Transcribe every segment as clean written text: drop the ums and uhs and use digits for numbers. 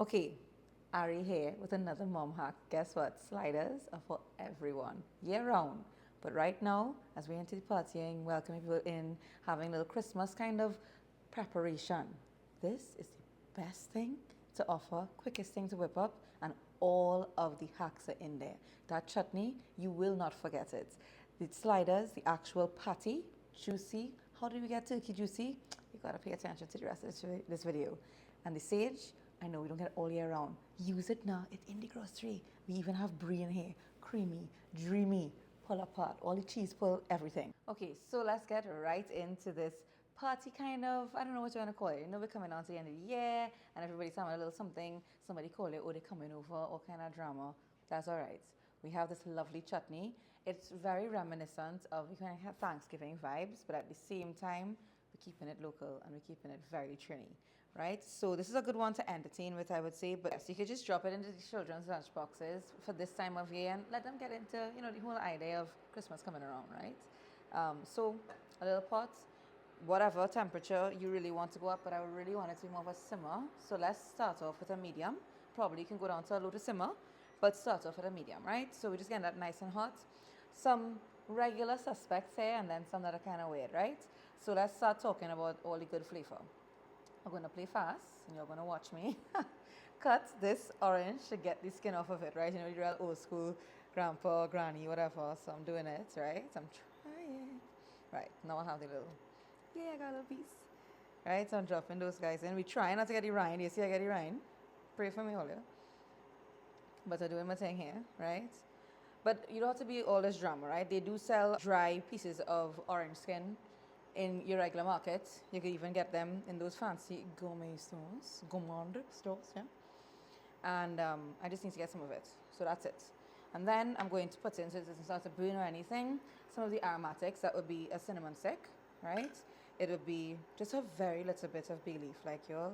Okay, Ari here with another mom hack. Guess what? Sliders are for everyone, year round. But right now, as we enter the partying, welcoming people in, having a little Christmas kind of preparation, this is the best thing to offer, quickest thing to whip up, and all of the hacks are in there. That chutney, you will not forget it. The sliders, the actual patty, juicy. How do we get turkey juicy? You gotta pay attention to the rest of this video. And the sage, I know we don't get it all year round. Use it now. It's in the grocery. We even have brie in here. Creamy, dreamy, pull apart, all the cheese pull, everything. Okay, so let's get right into this party kind of, I don't know what you want to call it. You know, we're coming on to the end of the year and everybody's having a little something. Somebody call it, oh, they're coming over, all kind of drama. That's all right. We have this lovely chutney. It's very reminiscent of, you can have Thanksgiving vibes, but at the same time, we're keeping it local and we're keeping it very Trini, right? So this is a good one to entertain with, I would say. But yes, you could just drop it into the children's lunch boxes for this time of year and let them get into, you know, the whole idea of Christmas coming around, right? So a little pot, whatever temperature you really want to go up, but I really want it to be more of a simmer. So let's start off with a medium. Probably you can go down to a low to simmer, but start off with a medium, right? So we're just getting that nice and hot. Some regular suspects here and then some that are kind of weird, right? So let's start talking about all the good flavor. I'm going to play fast and you're going to watch me cut this orange to get the skin off of it, right? You know, the real old school grandpa, granny, whatever. So I'm doing it, right? I'm trying. Right, now I have the little, yeah, I got a little piece. Right, so I'm dropping those guys in. We try not to get the rind. You see I get the rind? Pray for me, Olio. But I'm doing my thing here, right? But you don't have to be all this drama, right? They do sell dry pieces of orange skin in your regular market. You can even get them in those fancy gourmet stores, gourmand stores, yeah. And I just need to get some of it. So that's it. And then I'm going to put in, so it doesn't start to burn or anything, some of the aromatics. That would be a cinnamon stick, right? It would be just a very little bit of bay leaf, like y'all.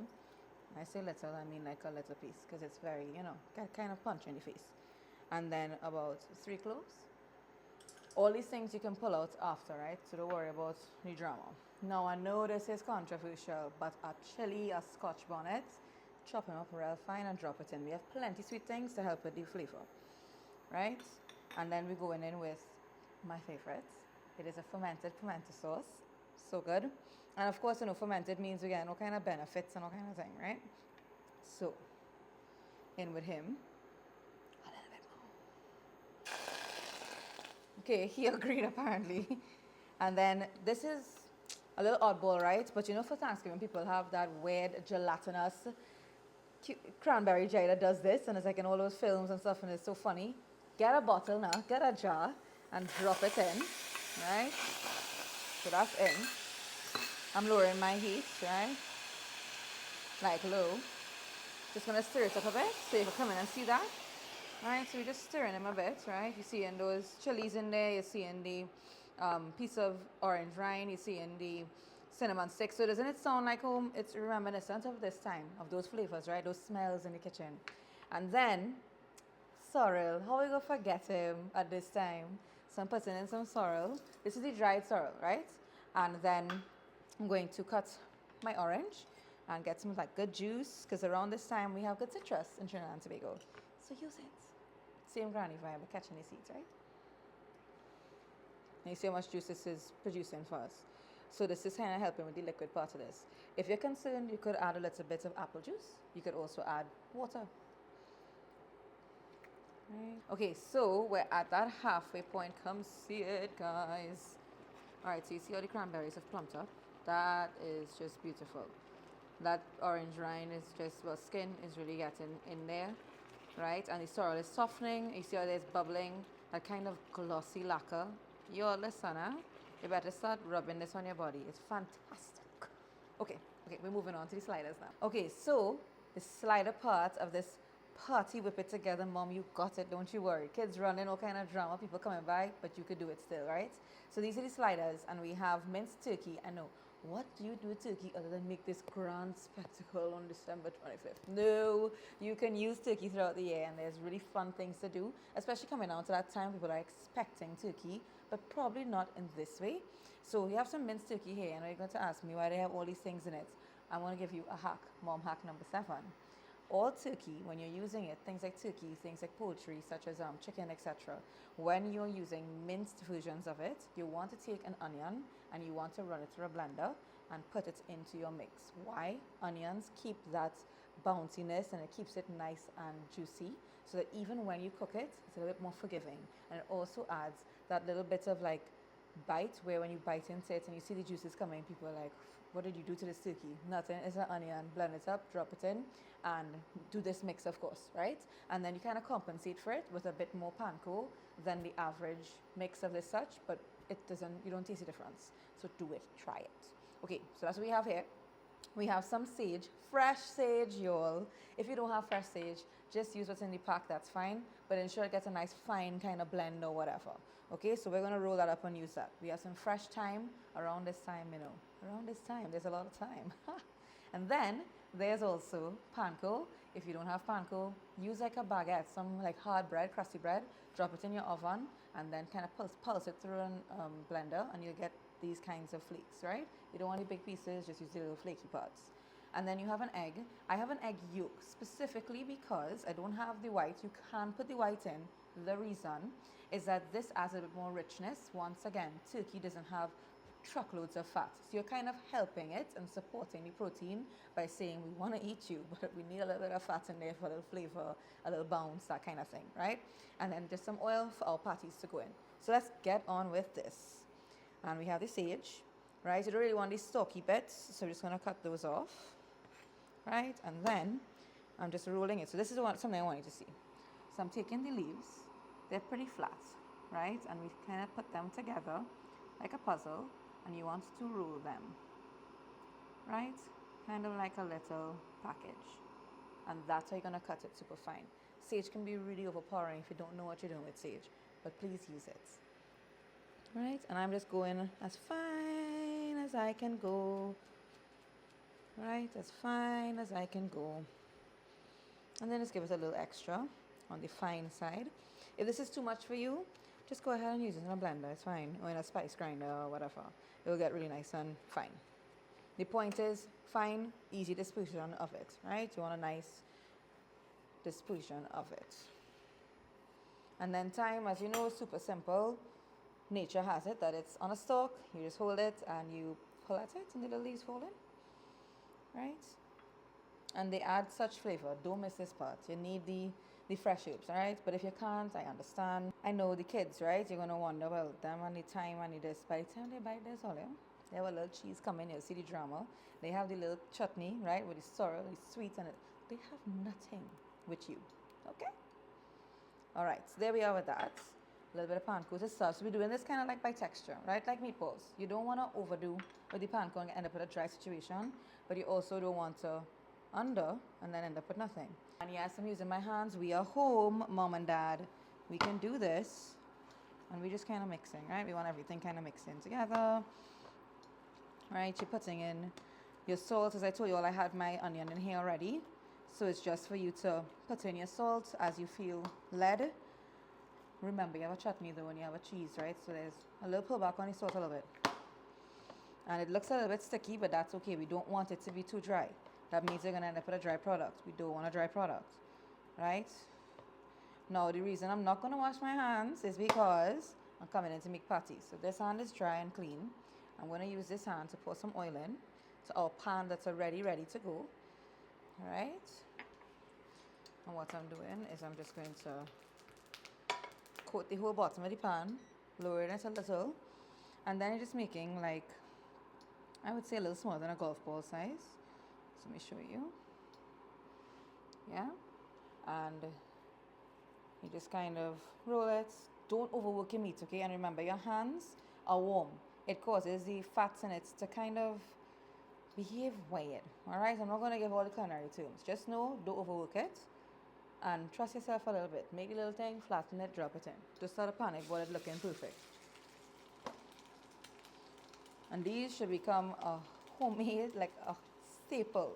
I say little, I mean like a little piece, because it's very, you know, kind of punch in the face. And then about 3 cloves. All these things you can pull out after, right? So don't worry about the drama. Now I know this is controversial, but a chili, a scotch bonnet, chop them up real fine and drop it in. We have plenty sweet things to help with the flavor, right? And then we're going in with my favorite. It is a fermented pimento sauce. So good. And of course, you know, fermented means we get all kind of benefits and all kind of thing, right? So, in with him. A little bit more. Okay, he agreed apparently. And then this is a little oddball, right? But you know, for Thanksgiving, people have that weird gelatinous cranberry jelly that does this, and it's like in all those films and stuff, and it's so funny. Get a bottle now, get a jar, and drop it in, right? So that's in. I'm lowering my heat, right? Like low. Just gonna stir it up a bit so you can come in and see that. Alright, so we're just stirring them a bit, right? You're seeing those chilies in there, you're seeing the piece of orange rind, you're seeing the cinnamon stick. So doesn't it sound like home? It's reminiscent of this time, of those flavors, right? Those smells in the kitchen. And then, sorrel. How are we gonna forget him at this time? So I'm putting in some sorrel. This is the dried sorrel, right? And then I'm going to cut my orange and get some like good juice, because around this time we have good citrus in Trinidad and Tobago. So use it. Same granny vibe, but catching the seeds, right? And you see how much juice this is producing for us. So this is kind of helping with the liquid part of this. If you're concerned, you could add a little bit of apple juice. You could also add water. Right. Okay, so we're at that halfway point. Come see it, guys. All right, so you see how the cranberries have plumped up? That is just beautiful. That orange rind is just, well, skin is really getting in there, right? And the sorrel is softening. You see how there's bubbling, that kind of glossy lacquer. Yo, listen, huh? You better start rubbing this on your body. It's fantastic. Okay, we're moving on to the sliders now. Okay, so the slider part of this party, whip it together, mom, you got it, don't you worry. Kids running, all kind of drama, people coming by, but you could do it still, right? So these are the sliders, and we have minced turkey. I know, what do you do with turkey other than make this grand spectacle on December 25th? No, you can use turkey throughout the year, and there's really fun things to do, especially coming out to that time. People are expecting turkey, but probably not in this way. So we have some minced turkey here, and you're going to ask me why they have all these things in it. I want to give you a hack, mom hack number 7. all turkey, when you're using it, things like turkey, things like poultry, such as chicken, etc., when you're using minced versions of it, you want to take an onion and you want to run it through a blender and put it into your mix. Why? Onions keep that bounciness and it keeps it nice and juicy, so that even when you cook it, it's a little bit more forgiving. And it also adds that little bit of like bite, where when you bite into it and you see the juices coming, people are like, what did you do to this turkey? Nothing. It's an onion. Blend it up, drop it in, and do this mix, of course, right? And then you kind of compensate for it with a bit more panko than the average mix of this such, but it doesn't, you don't taste the difference. So do it, try it. Okay, so that's what we have here. We have some sage, fresh sage, y'all. If you don't have fresh sage, just use what's in the pack, that's fine, but ensure it gets a nice fine kind of blend or whatever. Okay, so we're gonna roll that up and use that. We have some fresh thyme around this time, you know. Around this time, there's a lot of time. And then there's also panko. If you don't have panko, use like a baguette, some like hard bread, crusty bread, drop it in your oven, and then kind of pulse it through a blender, and you'll get these kinds of flakes, right? You don't want the big pieces, just use the little flaky parts. And then you have an egg. I have an egg yolk specifically because I don't have the white. You can put the white in. The reason is that this adds a bit more richness. Once again, turkey doesn't have truckloads of fat. So you're kind of helping it and supporting the protein by saying we want to eat you, but we need a little bit of fat in there for a little flavor, a little bounce, that kind of thing, right? And then just some oil for our patties to go in. So let's get on with this. And we have the sage, right? You don't really want these stalky bits, so we're just going to cut those off, right? And then I'm just rolling it. So this is something I want you to see. So I'm taking the leaves. They're pretty flat, right? And we kind of put them together like a puzzle, and you want to roll them, right? Kind of like a little package. And that's how you're going to cut it super fine. Sage can be really overpowering if you don't know what you're doing with sage, but please use it. Right? And I'm just going as fine as I can go. Right? As fine as I can go. And then just give it a little extra on the fine side. If this is too much for you, just go ahead and use it in a blender. It's fine. Or in a spice grinder or whatever. It will get really nice and fine. The point is fine, easy disposition of it. Right? You want a nice disposition of it. And then thyme, as you know, is super simple. Nature has it that it's on a stalk. You just hold it and you pull at it and the little leaves fall in. Right? And they add such flavor. Don't miss this part. You need the fresh herbs, right? But if you can't, I understand. I know the kids, right? You're going to wonder, well, them and the thyme and the this. By the time they bite this all, yeah? They have a little cheese coming. You'll see the drama. They have the little chutney, right? With the sorrel, the sweet, and they have nothing with you. Okay? All right. So there we are with that. A little bit of panko to serve. So we're doing this kind of like by texture, right? Like meatballs. You don't want to overdo with the panko and end up with a dry situation, but you also don't want to under and then end up with nothing. And yes, I'm using my hands. We are home, mom and dad. We can do this. And we're just kind of mixing, right? We want everything kind of mixed in together. Right? You're putting in your salt. As I told you all, I had my onion in here already. So it's just for you to put in your salt as you feel led. Remember, you have a chutney though when you have a cheese, right? So there's a little pullback on the salt a little bit. And it looks a little bit sticky, but that's okay. We don't want it to be too dry. That means you're going to end up with a dry product. We don't want a dry product, right? Now, the reason I'm not going to wash my hands is because I'm coming in to make patties. So this hand is dry and clean. I'm going to use this hand to pour some oil in to our pan that's already ready to go, all right? And what I'm doing is I'm just going to coat the whole bottom of the pan, lowering it a little, and then you're just making like, I would say a little smaller than a golf ball size. So let me show you. Yeah, and you just kind of roll it. Don't overwork your meat, okay? And remember, your hands are warm. It causes the fats in it to kind of behave weird, all right? I'm not going to give all the culinary terms. Just know, don't overwork it. And trust yourself a little bit. Make the little thing, flatten it, drop it in. Just start a panic while it's looking perfect. And these should become a homemade, like a staple.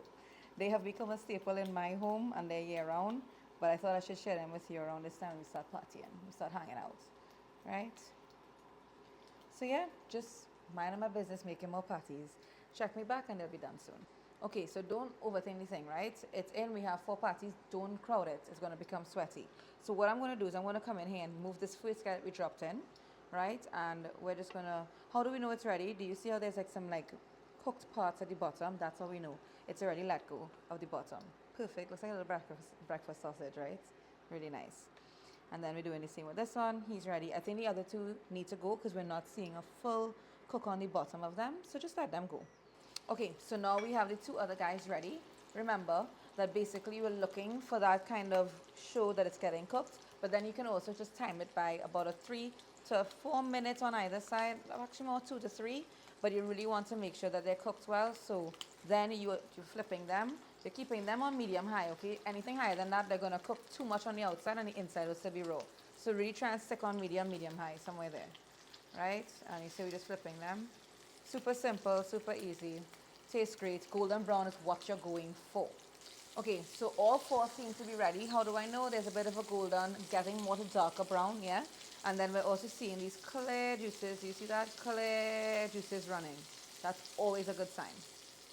They have become a staple in my home and they're year round. But I thought I should share them with you around this time we start partying, we start hanging out, right? So yeah, just minding my business, making more patties. Check me back and they'll be done soon. Okay, so don't overthink the thing, right? It's in, we have 4 patties, don't crowd it. It's gonna become sweaty. So what I'm gonna do is I'm gonna come in here and move this first guy that we dropped in, right? And we're just gonna, how do we know it's ready? Do you see how there's like some like cooked parts at the bottom? That's how we know it's already let go of the bottom. Perfect, looks like a little breakfast sausage, right? Really nice. And then we're doing the same with this one. He's ready. I think the other 2 need to go because we're not seeing a full cook on the bottom of them. So just let them go. Okay, so now we have the 2 other guys ready. Remember that basically we're looking for that kind of show that it's getting cooked, but then you can also just time it by about a 3 to 4 minutes on either side, actually more 2 to 3, but you really want to make sure that they're cooked well, so then you're flipping them. You're keeping them on medium high, okay? Anything higher than that, they're going to cook too much on the outside and the inside will still be raw. So really try and stick on medium high, somewhere there, right? And you see we're just flipping them. Super simple, super easy. Tastes great. Golden brown is what you're going for. Okay, so all 4 seem to be ready. How do I know? There's a bit of a golden, getting more to darker brown, yeah? And then we're also seeing these clear juices. Do you see that? Clear juices running. That's always a good sign.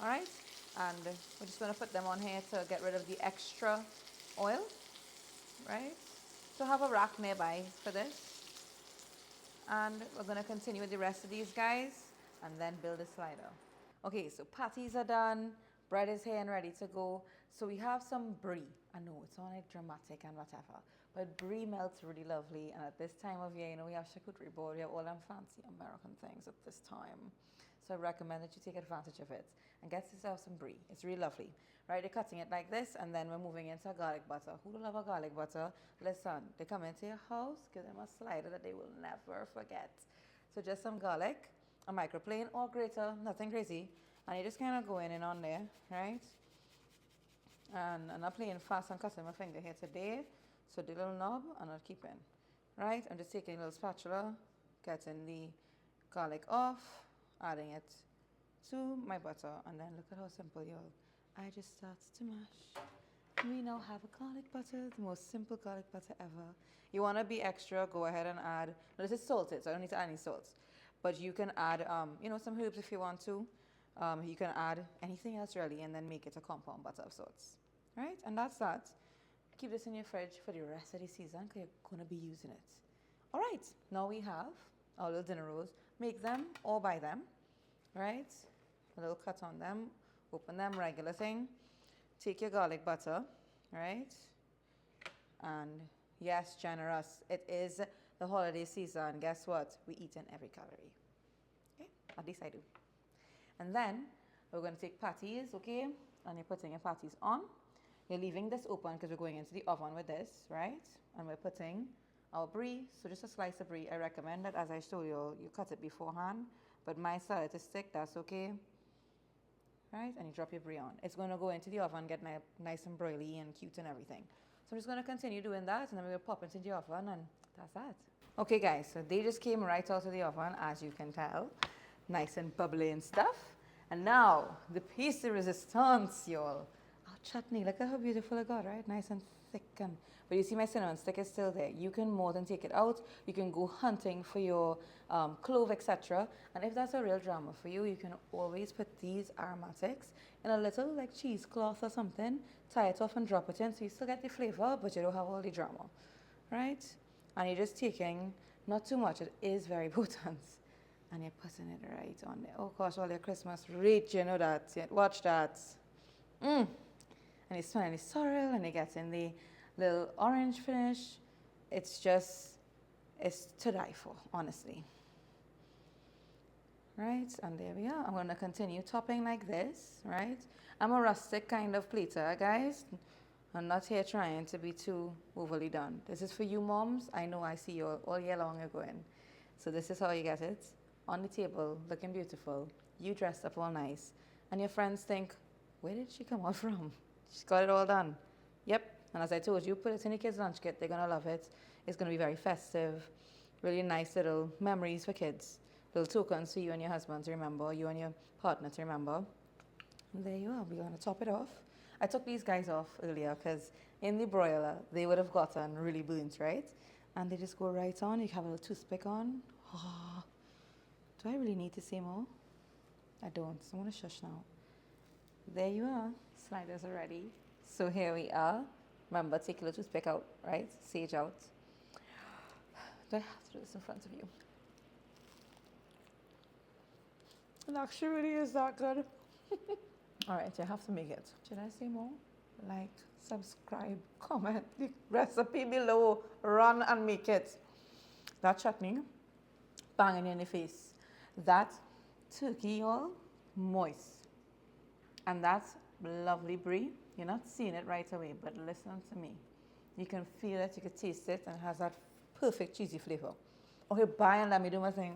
All right? And we're just going to put them on here to get rid of the extra oil, right? So have a rack nearby for this. And we're going to continue with the rest of these guys and then build a slider. Okay, so patties are done, bread is here and ready to go. So we have some brie. I know it's all like dramatic and whatever, but brie melts really lovely. And at this time of year, you know, we have charcuterie board, we have all them fancy American things at this time. So I recommend that you take advantage of it and get yourself some brie. It's really lovely, right? You're cutting it like this, and then we're moving into garlic butter. Who don't love a garlic butter? Listen, they come into your house, give them a slider that they will never forget. So just some garlic, a microplane or grater, nothing crazy, and you just kind of go in and on there, right? And I'm not playing fast and cutting my finger here today, so the little knob and I'll keep in, right? I'm just taking a little spatula, getting the garlic off, adding it to my butter, and then look at how simple, y'all. I just start to mash. We now have a garlic butter, the most simple garlic butter ever. You want to be extra, go ahead and add, no, this is salted, so I don't need to add any salt. But you can add, you know, some herbs if you want to. You can add anything else really and then make it a compound butter of sorts. Right? And that's that. Keep this in your fridge for the rest of the season because you're going to be using it. All right. Now we have our little dinner rolls. Make them or buy them. Right? A little cut on them. Open them, regular thing. Take your garlic butter. Right? And yes, generous. It is the holiday season. Guess what? We eat in every calorie. Okay? At least I do. And then we're going to take patties, okay? And you're putting your patties on. You're leaving this open because we're going into the oven with this, right? And we're putting our brie. So just a slice of brie. I recommend that, as I showed you, you cut it beforehand. But my style to stick, that's okay. Right? And you drop your brie on. It's going to go into the oven, get nice and broily and cute and everything. So I'm just going to continue doing that, and then we're going to pop it into the oven, and that's that. Okay, guys, so they just came right out of the oven, as you can tell. Nice and bubbly and stuff. And now, the piece de resistance, y'all. Our chutney, look at how beautiful it got, right? Nice and thick. But you see my cinnamon stick is still there. You can more than take it out. You can go hunting for your clove, etc. And if that's a real drama for you, you can always put these aromatics in a little like cheesecloth or something, tie it off and drop it in so you still get the flavor, but you don't have all the drama, right? And you're just taking, not too much, it is very potent. And you're putting it right on there. Oh gosh, all your Christmas rich, you know that. Watch that. And you're smelling the sorrel and you're getting the little orange finish. It's just, it's to die for, honestly. Right, and there we are. I'm going to continue topping like this, right? I'm a rustic kind of plater, guys. I'm not here trying to be too overly done. This is for you moms. I know I see you all year long you're going. So this is how you get it. On the table, looking beautiful. You dressed up all nice. And your friends think, where did she come out from? She's got it all done. Yep. And as I told you, put it in your kids' lunch kit. They're going to love it. It's going to be very festive. Really nice little memories for kids. Little tokens for you and your husband to remember. You and your partner to remember. And there you are. We're going to top it off. I took these guys off earlier because in the broiler, they would have gotten really burnt, right? And they just go right on. You have a little toothpick on. Oh, do I really need to say more? I don't. So I'm going to shush now. There you are. Sliders are ready. So here we are. Remember, take your little toothpick out, right? Sage out. Do I have to do this in front of you? It actually really is that good. All right, you have to make it. Should I say more? Like, subscribe, comment the recipe below. Run and make it. That chutney, banging in the face. That turkey, y'all, moist. And that lovely brie, you're not seeing it right away, but listen to me. You can feel it, you can taste it, and it has that perfect cheesy flavor. Okay, bye and let me do my thing.